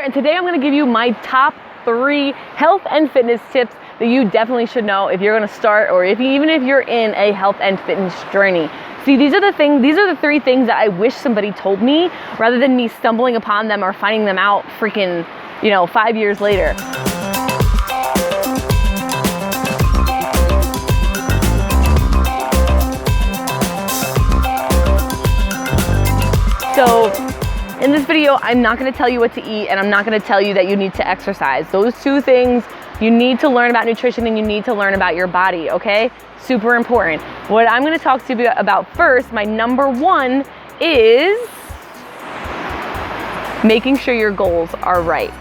And today I'm going to give you my top 3 health and fitness tips that you definitely should know if you're going to start, or even if you're in a health and fitness journey. See, these are the 3 things that I wish somebody told me rather than me stumbling upon them or finding them out freaking, 5 years later. So in this video, I'm not going to tell you what to eat, and I'm not going to tell you that you need to exercise. Those 2 things, you need to learn about nutrition and you need to learn about your body, okay? Super important. What I'm going to talk to you about first, my number 1, is making sure your goals are right.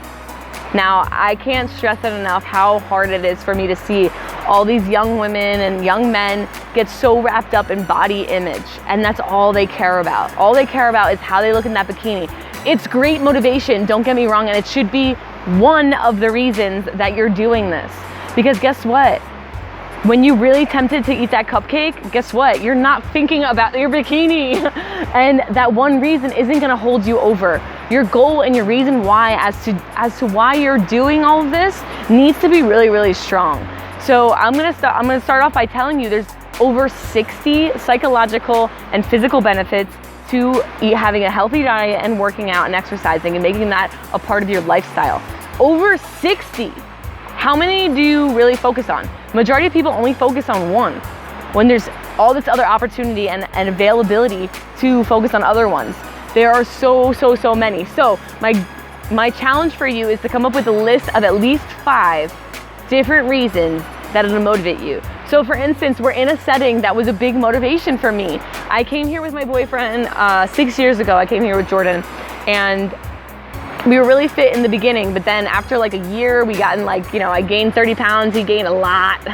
Now, I can't stress it enough how hard it is for me to see all these young women and young men get so wrapped up in body image, and that's all they care about. All they care about is how they look in that bikini. It's great motivation, don't get me wrong, and it should be one of the reasons that you're doing this. Because guess what? When you're really tempted to eat that cupcake, guess what? You're not thinking about your bikini. And that one reason isn't gonna hold you over. Your goal and your reason why as to why you're doing all of this needs to be really, really strong. So I'm gonna start off by telling you there's over 60 psychological and physical benefits to having a healthy diet and working out and exercising and making that a part of your lifestyle. Over 60. How many do you really focus on? Majority of people only focus on one, when there's all this other opportunity and availability to focus on other ones. There are so many. So my challenge for you is to come up with a list of at least 5 different reasons that it'll motivate you. So for instance, we're in a setting that was a big motivation for me. I came here with my boyfriend 6 years ago. I came here with Jordan, and we were really fit in the beginning, but then after like a year, we got in I gained 30 pounds, he gained a lot,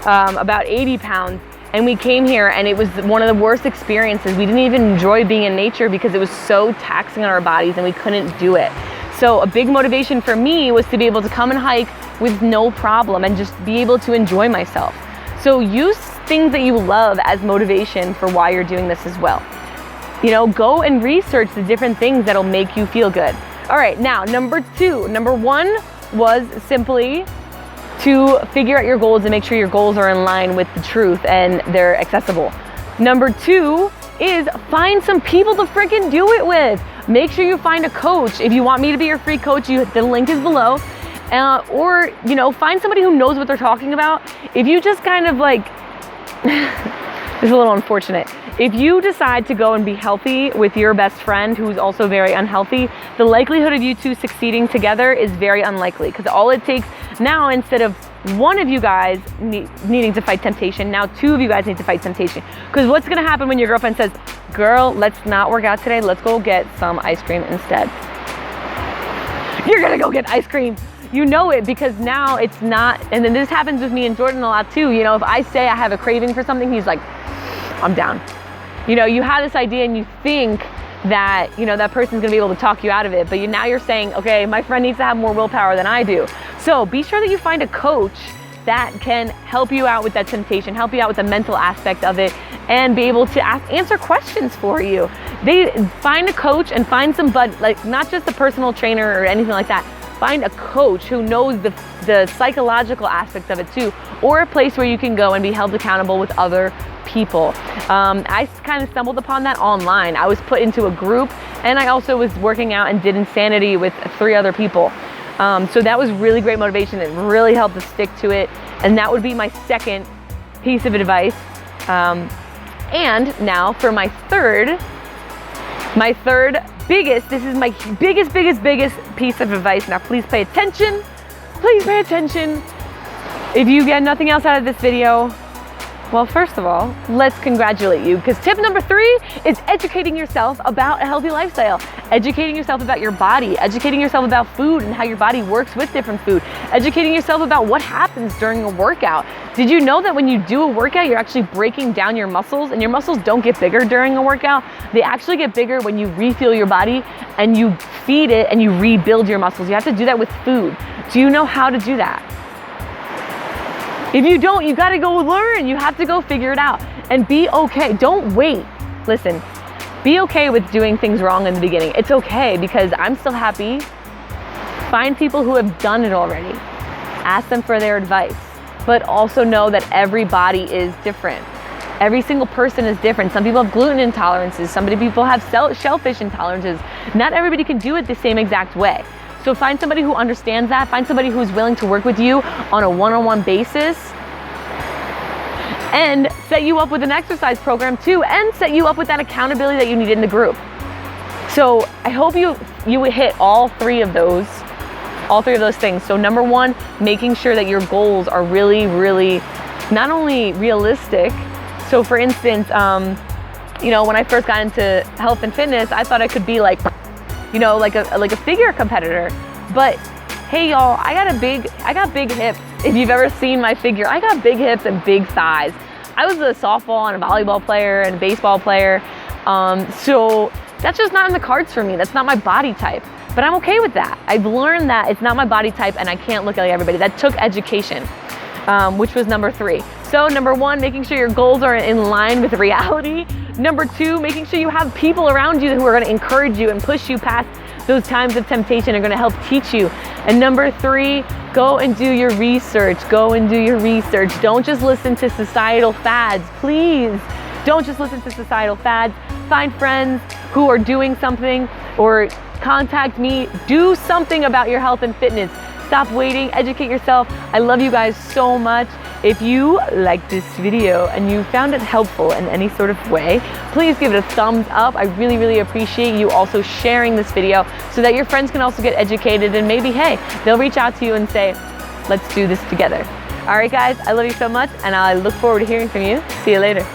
about 80 pounds. And we came here and it was one of the worst experiences. We didn't even enjoy being in nature because it was so taxing on our bodies and we couldn't do it. So a big motivation for me was to be able to come and hike with no problem and just be able to enjoy myself. So use things that you love as motivation for why you're doing this as well. Go and research the different things that'll make you feel good. All right, now number 2. Number 1 was simply to figure out your goals and make sure your goals are in line with the truth and they're accessible. Number 2 is find some people to freaking do it with. Make sure you find a coach. If you want me to be your free coach, the link is below. Or find somebody who knows what they're talking about. If you just kind of it's a little unfortunate. If you decide to go and be healthy with your best friend who's also very unhealthy, the likelihood of you 2 succeeding together is very unlikely, because all it takes now, instead of one of you guys needing to fight temptation, now 2 of you guys need to fight temptation. Because what's gonna happen when your girlfriend says, girl, let's not work out today, let's go get some ice cream instead? You're gonna go get ice cream. You know it, because now it's not, and then this happens with me and Jordan a lot too. If I say I have a craving for something, he's like, I'm down. You have this idea and you think that, that person's gonna be able to talk you out of it, but now you're saying, okay, my friend needs to have more willpower than I do. So be sure that you find a coach that can help you out with that temptation, help you out with the mental aspect of it, and be able to answer questions for you. Find a coach and find some not just a personal trainer or anything like that. Find a coach who knows the psychological aspect of it too, or a place where you can go and be held accountable with other people. I kind of stumbled upon that online. I was put into a group, and I also was working out and did Insanity with 3 other people. So that was really great motivation. It really helped to stick to it. And that would be my second piece of advice. And now for my third biggest, this is my biggest piece of advice. Now please pay attention. Please pay attention. If you get nothing else out of this video, well, first of all, let's congratulate you, because tip number 3 is educating yourself about a healthy lifestyle, educating yourself about your body, educating yourself about food and how your body works with different food, educating yourself about what happens during a workout. Did you know that when you do a workout, you're actually breaking down your muscles, and your muscles don't get bigger during a workout? They actually get bigger when you refuel your body and you feed it and you rebuild your muscles. You have to do that with food. Do you know how to do that? If you don't, you gotta go learn. You have to go figure it out and be okay. Don't wait. Listen, be okay with doing things wrong in the beginning. It's okay, because I'm still happy Find people who have done it already. Ask them for their advice, but also know that every body is different. Every single person is different. Some people have gluten intolerances. Some people have shellfish intolerances. Not everybody can do it the same exact way. So find somebody who understands that. Find somebody who's willing to work with you on a one-on-one basis, and set you up with an exercise program too, and set you up with that accountability that you need in the group. So I hope you hit all three of those things. So number one, making sure that your goals are really, really not only realistic. So for instance, when I first got into health and fitness, I thought I could be like a figure competitor. But hey y'all, I got big hips. If you've ever seen my figure, I got big hips and big thighs. I was a softball and a volleyball player and a baseball player. So that's just not in the cards for me. That's not my body type. But I'm okay with that. I've learned that it's not my body type and I can't look like everybody. That took education, which was number 3. So number 1, making sure your goals are in line with reality. Number 2, making sure you have people around you who are gonna encourage you and push you past those times of temptation, are gonna help teach you. And number 3, go and do your research. Go and do your research. Don't just listen to societal fads. Please, don't just listen to societal fads. Find friends who are doing something, or contact me. Do something about your health and fitness. Stop waiting, educate yourself. I love you guys so much. If you liked this video and you found it helpful in any sort of way, please give it a thumbs up. I really, really appreciate you also sharing this video so that your friends can also get educated, and maybe, hey, they'll reach out to you and say, let's do this together. All right, guys, I love you so much, and I look forward to hearing from you. See you later.